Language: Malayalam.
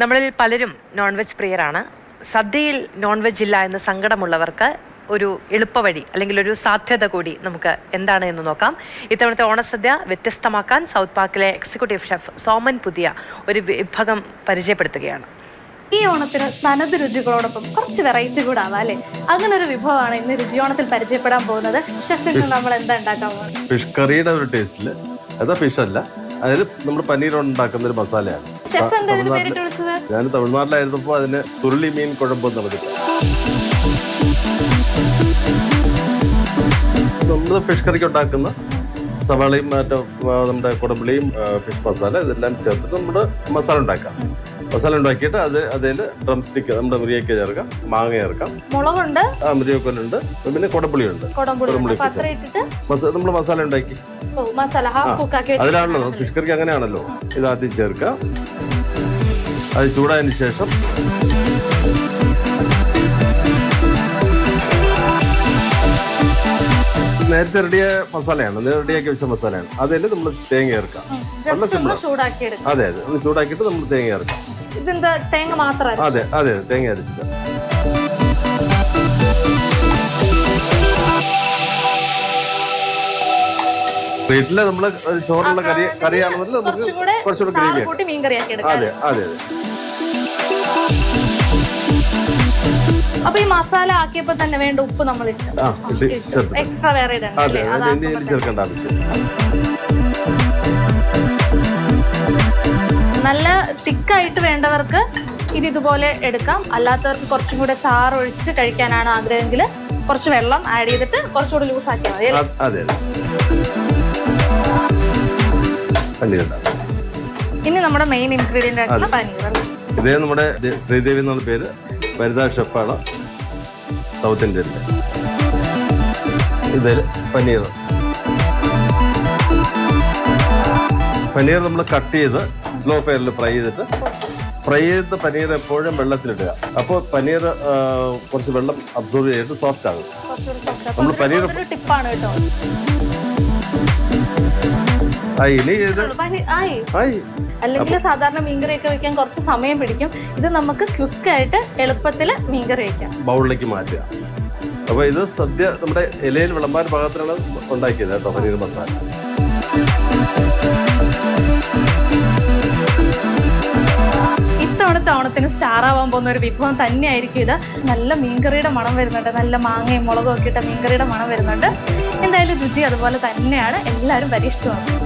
നമ്മളിൽ പലരും നോൺ വെജ് പ്രിയരാണ്. സദ്യയിൽ നോൺ വെജ് ഇല്ല എന്ന് സങ്കടമുള്ളവർക്ക് ഒരു എളുപ്പവഴി അല്ലെങ്കിൽ ഒരു സാധ്യത കൂടി നമുക്ക് എന്താണ് എന്ന് നോക്കാം. ഇത്തവണത്തെ ഓണസദ്യ വ്യത്യസ്തമാക്കാൻ സൗത്ത് പാർക്കിലെ എക്സിക്യൂട്ടീവ് ഷെഫ് സോമൻ പുതിയ ഒരു വിഭവം പരിചയപ്പെടുത്തുകയാണ്. ഈ ഓണത്തിന് തനത് രുചികളോടൊപ്പം കുറച്ച് വെറൈറ്റി കൂടെ ആവാം അല്ലേ? അങ്ങനെ ഒരു വിഭവമാണ് ഇന്ന് രുചിയോണത്തിൽ പരിചയപ്പെടാൻ പോകുന്നത്. ഷെഫിൽ നമ്മൾ എന്താ ഉണ്ടാക്കാൻ പോകുന്നത്? ഫിഷ് കറിയുടെ ഒരു ടേസ്റ്റില് അതാ ഫിഷ് അല്ല, അതിൽ നമ്മൾ പനീർ ഉണ്ടാക്കുന്ന ഒരു മസാലയാണ്. ഷെഫ് എന്താ ഇതിന് പേരിട്ട് വിളിച്ചത്? ഞാൻ തമിഴ്നാട്ടിലായിരുന്നപ്പോൾ അതിന് സുരുളി മീൻ കുഴമ്പ് എന്നുള്ളത്. നമ്മൾ ഫിഷ് കറിക്ക് ഉണ്ടാക്കുന്ന സവാളയും മറ്റേ നമ്മുടെ കുടമ്പുളിയും ഫിഷ് മസാല ഇതെല്ലാം ചേർത്തിട്ട് നമ്മുടെ മസാല ഉണ്ടാക്കാം. മസാല ഉണ്ടാക്കിയിട്ട് അതിൽ ഡ്രം സ്റ്റിക്ക് നമ്മുടെ മുരിയൊക്കെ ചേർക്കാം, മാങ്ങ ചേർക്കാം, മുളകുണ്ട്, മുരിയക്കൊല്ലുണ്ട്, പിന്നെ കുടമ്പുളിയുണ്ട്. നമ്മൾ മസാല ഉണ്ടാക്കി അതിലാണല്ലോ ഫിഷ് കറിക്ക് അങ്ങനെയാണല്ലോ. ഇതാദ്യം ചേർക്കാം, അത് ചൂടായതിനു ശേഷം നേരത്തെ മസാലയാണ്, റെഡിയാക്കി വെച്ച മസാലയാണ്. അതിൽ നമ്മൾ തേങ്ങ ചേർക്കാം. അതെ അതെ, ഒന്ന് ചൂടാക്കിയിട്ട് നമ്മൾ തേങ്ങ ചേർക്കാം. അതെ അതെ, തേങ്ങ അരച്ചിട്ട് വീട്ടില് നമ്മള് ചോറുള്ള കറിയാണെന്നുണ്ടെങ്കിൽ നമുക്ക് കുറച്ചുകൂടെ ഗ്രേവി. അതെ അതെ അതെ. അപ്പൊ ഈ മസാല ആക്കിയപ്പോ തന്നെ വേണ്ട ഉപ്പ് നമ്മൾ എക്സ്ട്രാ വേറെ ചേർക്കേണ്ട ആവശ്യം. നല്ല തിക്കായിട്ട് വേണ്ടവർക്ക് ഇതുപോലെ എടുക്കാം. അല്ലാത്തവർക്ക് കുറച്ചും കൂടെ ചാറൊഴിച്ച് കഴിക്കാനാണ് ആഗ്രഹമെങ്കിൽ കുറച്ച് വെള്ളം ആഡ് ചെയ്തിട്ട് കുറച്ചുകൂടെ ലൂസ് ആക്കിയാൽ മതി. അതെ അതെ. ഇനി നമ്മുടെ മെയിൻ ഇൻഗ്രീഡിയന്റ് ആയിട്ടുള്ള പനീർ. ഇതേ നമ്മുടെ ശ്രീദേവി എന്നുള്ള പേര്, വനിതാ ഷെഫാണ് സൗത്ത് ഇന്ത്യയിലെ. ഇതിൽ പനീർ നമ്മൾ കട്ട് ചെയ്ത് സ്ലോ ഫയറിൽ ഫ്രൈ ചെയ്ത പനീർ എപ്പോഴും വെള്ളത്തിലിടുക. അപ്പോൾ പനീർ കുറച്ച് വെള്ളം അബ്സോർവ് ചെയ്തിട്ട് സോഫ്റ്റ് ആകും. നമ്മൾ പനീർ അല്ലെങ്കിൽ സാധാരണ മീൻകറിയൊക്കെ വെക്കാൻ കുറച്ച് സമയം പിടിക്കും. ഇത് നമുക്ക് ക്വിക്കായിട്ട് എളുപ്പത്തിൽ മീൻകറി വെക്കാം. ബൗളിലേക്ക് മാറ്റുക. അപ്പൊ ഇത് സദ്യ നമ്മുടെ ഇലയിൽ വിളമ്പാൻ പാകത്തിനാണ് ഉണ്ടാക്കിയത് കേട്ടോ, പനീർ മസാല. ഇത്തവണത്തെ ഓണത്തിന് സ്റ്റാർ ആവാൻ പോകുന്ന ഒരു വിഭവം തന്നെയായിരിക്കും ഇത്. നല്ല മീൻകറിയുടെ മണം വരുന്നുണ്ട്, നല്ല മാങ്ങയും മുളകും ഒക്കെ ഇട്ട മീൻകറിയുടെ മണം വരുന്നുണ്ട്. എന്തായാലും രുചി അതുപോലെ തന്നെയാണ്. എല്ലാവരും പരീക്ഷിച്ചു നോക്കും.